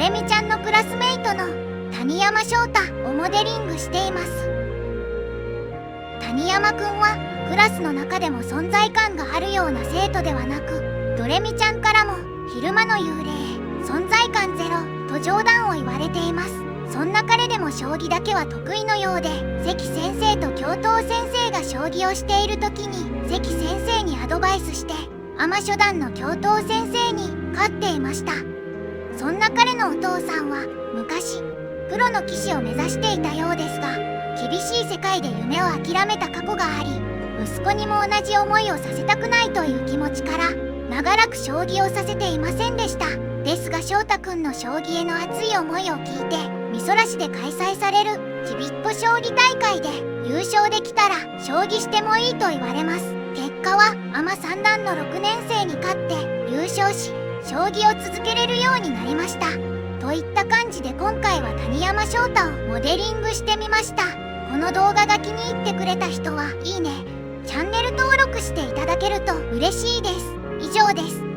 レミちゃんのクラスメイトの谷山翔太をモデリングしています。谷山くんはクラスの中でも存在感があるような生徒ではなく、ドレミちゃんからも昼間の幽霊、存在感ゼロと冗談を言われています。そんな彼でも将棋だけは得意のようで、関先生と教頭先生が将棋をしている時に関先生にアドバイスしてアマ初段の教頭先生に勝っていました。そんな彼のお父さんは昔プロの棋士を目指していたようですが、厳しい世界で夢を諦めた過去があり、息子にも同じ思いをさせたくないという気持ちから長らく将棋をさせていませんでした。ですが翔太くんの将棋への熱い思いを聞いて、美空市で開催されるちびっこ将棋大会で優勝できたら将棋してもいいと言われます。結果はアマ三段の6年生に勝って優勝し、将棋を続けれるようになりました。といった感じで今回は谷山翔太をモデリングしてみました。この動画が気に入ってくれた人はいいね、チャンネル登録していただけると嬉しいです。以上です。